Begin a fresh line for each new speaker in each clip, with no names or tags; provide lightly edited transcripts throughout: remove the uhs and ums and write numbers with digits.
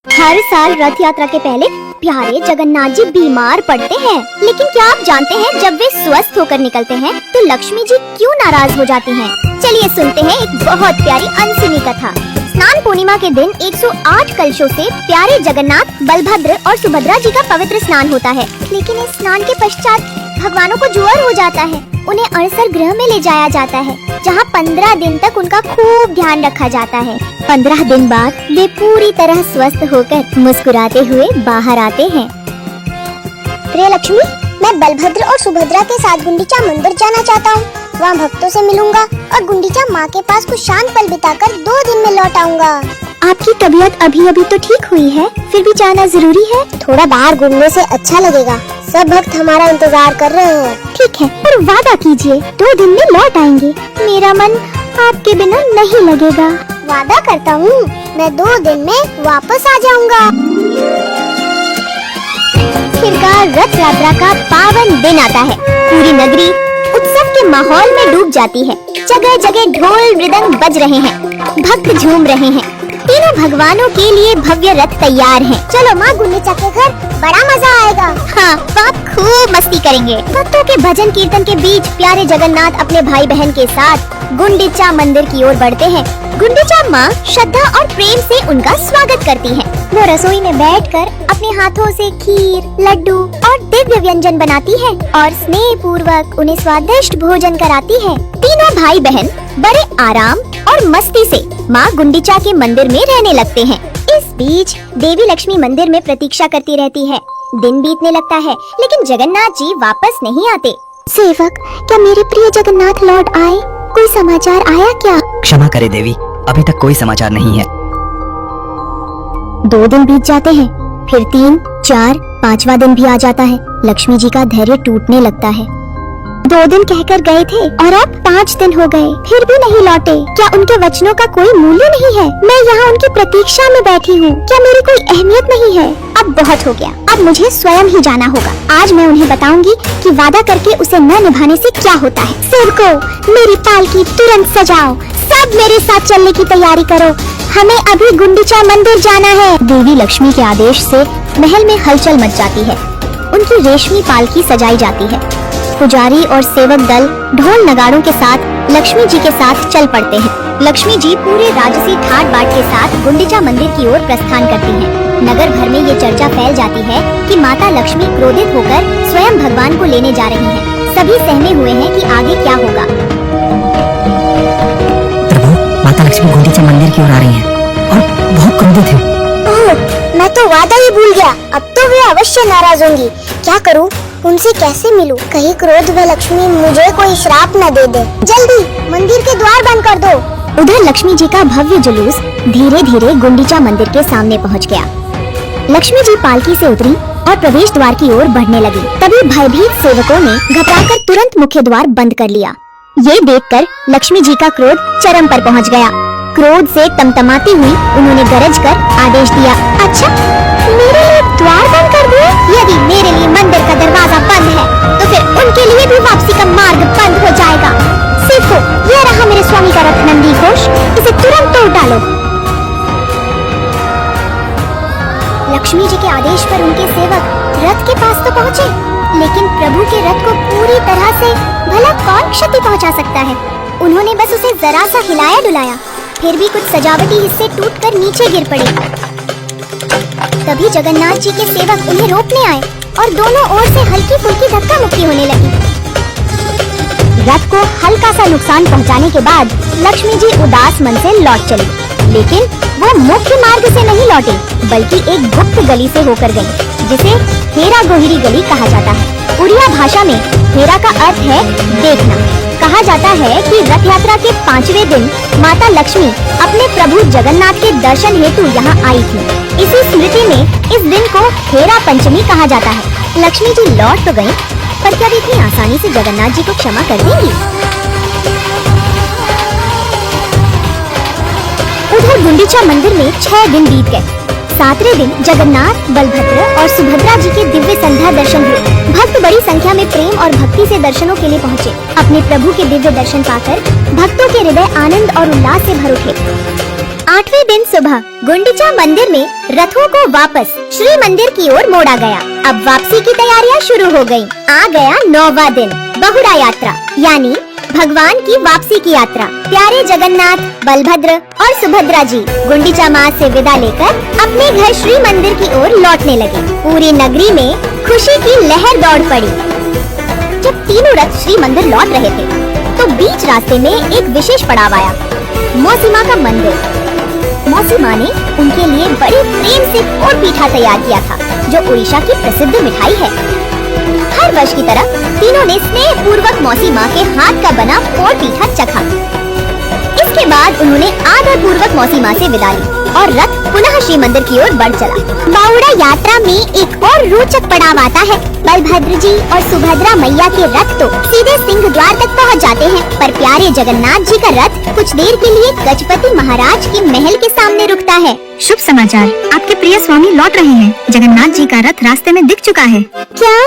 हर साल रथ यात्रा के पहले प्यारे जगन्नाथ जी बीमार पड़ते हैं, लेकिन क्या आप जानते हैं जब वे स्वस्थ होकर निकलते हैं तो लक्ष्मी जी क्यों नाराज हो जाती हैं? चलिए सुनते हैं एक बहुत प्यारी अनसुनी कथा। स्नान पूर्णिमा के दिन 108 कलशों से प्यारे जगन्नाथ, बलभद्र और सुभद्रा जी का पवित्र स्नान होता है, लेकिन इस स्नान के पश्चात भगवानों को ज्वर हो जाता है। उन्हें अड़सर गृह में ले जाया जाता है, जहाँ 15 दिन तक उनका खूब ध्यान रखा जाता है। 15 दिन बाद वे पूरी तरह स्वस्थ होकर मुस्कुराते हुए बाहर आते हैं।
प्रिय लक्ष्मी, मैं बलभद्र और सुभद्रा के साथ गुंडीचा मंदिर जाना चाहता हूँ। वहाँ भक्तों से मिलूंगा और गुंडीचा माँ के पास कुछ शांत पल बिताकर 2 दिन में लौट आऊंगा।
आपकी तबीयत अभी तो ठीक हुई है, फिर भी जाना जरूरी है।
थोड़ा बाहर घूमने से अच्छा लगेगा, सब भक्त हमारा इंतजार कर रहे हैं।
ठीक है, पर वादा कीजिए 2 दिन में लौट आएंगे। मेरा मन आपके बिना नहीं लगेगा।
वादा करता हूँ, मैं 2 दिन में वापस आ जाऊंगा।
आखिरकार रथ यात्रा का पावन दिन आता है। पूरी नगरी उत्सव के माहौल में डूब जाती है। जगह जगह ढोल मृदंग बज रहे हैं, भक्त झूम रहे हैं। तीनों भगवानों के लिए भव्य रथ तैयार हैं।
चलो माँ, गुंडीचा के घर बड़ा मजा आएगा।
हाँ, आप खूब मस्ती करेंगे। भक्तों के भजन कीर्तन के बीच प्यारे जगन्नाथ अपने भाई बहन के साथ गुंडीचा मंदिर की ओर बढ़ते हैं। गुंडीचा माँ श्रद्धा और प्रेम से उनका स्वागत करती हैं। वो रसोई में बैठकर अपने हाथों से खीर, लड्डू और दिव्य व्यंजन बनाती है और स्नेह पूर्वक उन्हें स्वादिष्ट भोजन कराती है। तीनों भाई बहन बड़े आराम और मस्ती से माँ गुंडीचा के मंदिर में रहने लगते हैं। इस बीच देवी लक्ष्मी मंदिर में प्रतीक्षा करती रहती है। दिन बीतने लगता है, लेकिन जगन्नाथ जी वापस नहीं आते।
सेवक, क्या मेरे प्रिय जगन्नाथ लौट आए? कोई समाचार आया क्या?
क्षमा करे देवी, अभी तक कोई समाचार नहीं है।
2 दिन बीत जाते हैं, फिर 3, 4, 5वां दिन भी आ जाता है। लक्ष्मी जी का धैर्य टूटने लगता है। 2 दिन कहकर गए थे और अब 5 दिन हो गए, फिर भी नहीं लौटे। क्या उनके वचनों का कोई मूल्य नहीं है? मैं यहाँ उनकी प्रतीक्षा में बैठी हूँ, क्या मेरी कोई अहमियत नहीं है? अब बहुत हो गया, अब मुझे स्वयं ही जाना होगा। आज मैं उन्हें बताऊंगी कि वादा करके उसे न निभाने से क्या होता है। सेवकों, मेरी पालकी तुरंत सजाओ, सब मेरे साथ चलने की तैयारी करो। हमें अभी गुंडीचा मंदिर जाना है। देवी लक्ष्मी के आदेश से महल में हलचल मच जाती है। उनकी रेशमी पालकी सजाई जाती है। पुजारी और सेवक दल ढोल नगाड़ों के साथ लक्ष्मी जी के साथ चल पड़ते हैं। लक्ष्मी जी पूरे राजसी ठाट बाट के साथ गुंडीचा मंदिर की ओर प्रस्थान करती हैं। नगर भर में ये चर्चा फैल जाती है कि माता लक्ष्मी क्रोधित होकर स्वयं भगवान को लेने जा रही हैं। सभी सहमे हुए हैं कि आगे क्या होगा।
प्रभु, माता लक्ष्मी गुंडीचा मंदिर की ओर आ रही हैं और बहुत क्रोधित है।
ओह, मैं तो वादा ही भूल गया। अब तो वे अवश्य नाराज होंगी। क्या करूं? उनसे कैसे मिलूं? कहीं क्रोध में लक्ष्मी मुझे कोई श्राप न दे दे। जल्दी मंदिर के द्वार बंद कर दो।
उधर लक्ष्मी जी का भव्य जुलूस धीरे धीरे गुंडीचा मंदिर के सामने पहुंच गया। लक्ष्मी जी पालकी से उतरी और प्रवेश द्वार की ओर बढ़ने लगी। तभी भयभीत सेवकों ने घबराकर तुरंत मुख्य द्वार बंद कर लिया। ये देखकर लक्ष्मी जी का क्रोध चरम पर पहुंच गया। क्रोध से तमतमाती हुई उन्होंने गरज कर आदेश दिया, अच्छा, मेरे लिए द्वार बंद कर दिए? यदि मेरे लिए मंदिर का दरवाजा बंद है तो फिर उनके लिए भी वापसी का मार्ग बंद हो जाएगा। सीखो, ये रहा मेरे स्वामी का रथ नंदी घोष, इसे तुरंत तोड़ डालो। लक्ष्मी जी के आदेश पर उनके सेवक रथ के पास तो पहुँचे, लेकिन प्रभु के रथ को पूरी तरह से भला कौन क्षति पहुँचा सकता है? उन्होंने बस उसे जरा सा हिलाया डुलाया, फिर भी कुछ सजावटी हिस्से टूटकर नीचे गिर पड़े। तभी जगन्नाथ जी के सेवक उन्हें रोकने आए और दोनों ओर से हल्की फुल्की धक्का मुक्की होने लगी। रथ को हल्का सा नुकसान पहुंचाने के बाद लक्ष्मी जी उदास मन से लौट चली, लेकिन वो मुख्य मार्ग से नहीं लौटे, बल्कि एक गुप्त गली से होकर गई, जिसे हेरा गोहिरी गली कहा जाता है। उड़िया भाषा में हेरा का अर्थ है देखना। कहा जाता है कि रथ यात्रा के 5वें दिन माता लक्ष्मी अपने प्रभु जगन्नाथ के दर्शन हेतु यहाँ आई थी। इसी स्मृति में इस दिन को हेरा पंचमी कहा जाता है। लक्ष्मी जी लौट तो गयी, पर क्या वे इतनी आसानी से जगन्नाथ जी को क्षमा कर देंगी? उधर गुंडीचा मंदिर में 6 दिन बीत गए। 7वें दिन जगन्नाथ, बलभद्र और सुभद्रा जी के दिव्य संध्या दर्शन हुए। भक्त बड़ी संख्या में प्रेम और भक्ति से दर्शनों के लिए पहुँचे। अपने प्रभु के दिव्य दर्शन पाकर भक्तों के हृदय आनंद और उल्लास से भर उठे। 8वें दिन सुबह गुंडीचा मंदिर में रथों को वापस श्री मंदिर की ओर मोड़ा गया। अब वापसी की तैयारियां शुरू हो गयी। आ गया 9वां दिन, बहुड़ा यात्रा यानी भगवान की वापसी की यात्रा। प्यारे जगन्नाथ, बलभद्र और सुभद्रा जी गुंडीचा माँ से विदा लेकर अपने घर श्री मंदिर की ओर लौटने लगे। पूरी नगरी में खुशी की लहर दौड़ पड़ी। जब तीनों रथ श्री मंदिर लौट रहे थे तो बीच रास्ते में एक विशेष पड़ाव आया, मौसी माँ का मंदिर। मौसी माँ ने उनके लिए बड़े प्रेम से पोड़ पीठा तैयार किया था, जो उड़ीसा की प्रसिद्ध मिठाई है। हर वर्ष की तरह तीनों ने स्नेह पूर्वक मौसी माँ के हाथ का बना पोड़ पीठा चखा। इसके बाद उन्होंने आदर पूर्वक मौसी माँ से विदा ली और रथ पुनः श्री मंदिर की ओर बढ़ चला।
बावड़ा यात्रा में एक और रोचक पड़ाव आता है। बलभद्र जी और सुभद्रा मैया के रथ तो सीधे सिंह द्वार तक पहुंच जाते हैं, पर प्यारे जगन्नाथ जी का रथ कुछ देर के लिए गजपति महाराज के महल के सामने रुकता है।
शुभ समाचार, आपके प्रिय स्वामी लौट रहे हैं। जगन्नाथ जी का रथ रास्ते में दिख चुका है।
क्या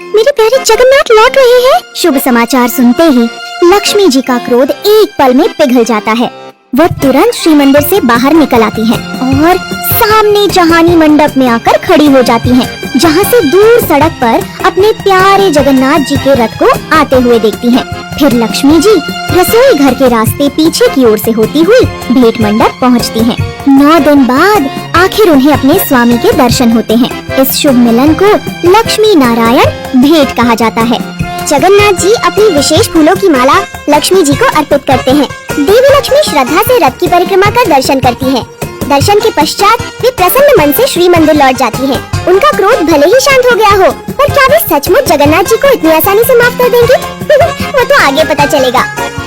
मेरे प्यारे जगन्नाथ लौट रहे हैं?
शुभ समाचार सुनते ही लक्ष्मी जी का क्रोध एक पल में पिघल जाता है। वो तुरंत श्री मंदिर से बाहर निकल आती हैं और सामने जहानी मंडप में आकर खड़ी हो जाती हैं, जहाँ से दूर सड़क पर अपने प्यारे जगन्नाथ जी के रथ को आते हुए देखती हैं। फिर लक्ष्मी जी रसोई घर के रास्ते पीछे की ओर से होती हुई भेंट मंडप पहुँचती हैं। 9 दिन बाद आखिर उन्हें अपने स्वामी के दर्शन होते हैं। इस शुभ मिलन को लक्ष्मी नारायण भेंट कहा जाता है।
जगन्नाथ जी अपनी विशेष फूलों की माला लक्ष्मी जी को अर्पित करते हैं। देवी लक्ष्मी श्रद्धा से रथ की परिक्रमा कर दर्शन करती हैं। दर्शन के पश्चात वे प्रसन्न मन से श्री मंदिर लौट जाती हैं। उनका क्रोध भले ही शांत हो गया हो, पर क्या वे सचमुच जगन्नाथ जी को इतनी आसानी से माफ कर देंगे? वो तो आगे पता चलेगा।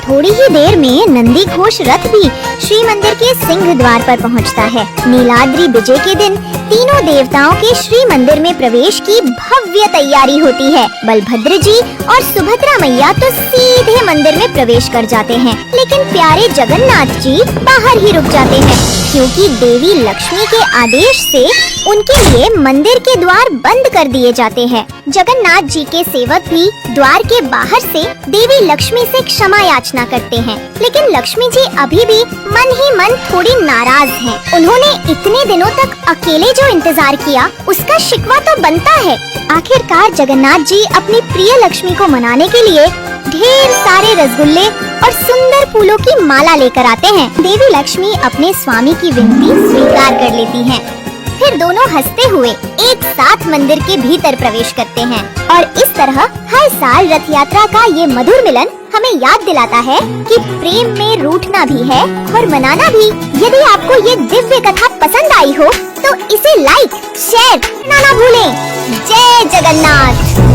थोड़ी ही देर में नंदी घोष रथ भी श्री मंदिर के सिंह द्वार पर पहुंचता है। नीलाद्रि विजय के दिन तीनों देवताओं के श्री मंदिर में प्रवेश की भव्य तैयारी होती है। बलभद्र जी और सुभद्रा मैया तो सीधे मंदिर में प्रवेश कर जाते हैं, लेकिन प्यारे जगन्नाथ जी बाहर ही रुक जाते हैं, क्योंकि देवी लक्ष्मी के आदेश से उनके लिए मंदिर के द्वार बंद कर दिए जाते हैं। जगन्नाथ जी के सेवक भी द्वार के बाहर से देवी लक्ष्मी से क्षमा याचना करते हैं, लेकिन लक्ष्मी जी अभी भी मन ही मन थोड़ी नाराज हैं। उन्होंने इतने दिनों तक अकेले जो इंतजार किया, उसका शिकवा तो बनता है। आखिरकार जगन्नाथ जी अपनी प्रिय लक्ष्मी को मनाने के लिए ढेर सारे रसगुल्ले और सुंदर फूलों की माला लेकर आते हैं। देवी लक्ष्मी अपने स्वामी की विनती स्वीकार कर लेती हैं। फिर दोनों हंसते हुए एक साथ मंदिर के भीतर प्रवेश करते हैं और इस तरह हर साल रथ यात्रा का ये मधुर मिलन हमें याद दिलाता है कि प्रेम में रूठना भी है और मनाना भी। यदि आपको ये दिव्य कथा पसंद आई हो तो इसे लाइक, शेयर करना ना भूलें। जय जगन्नाथ।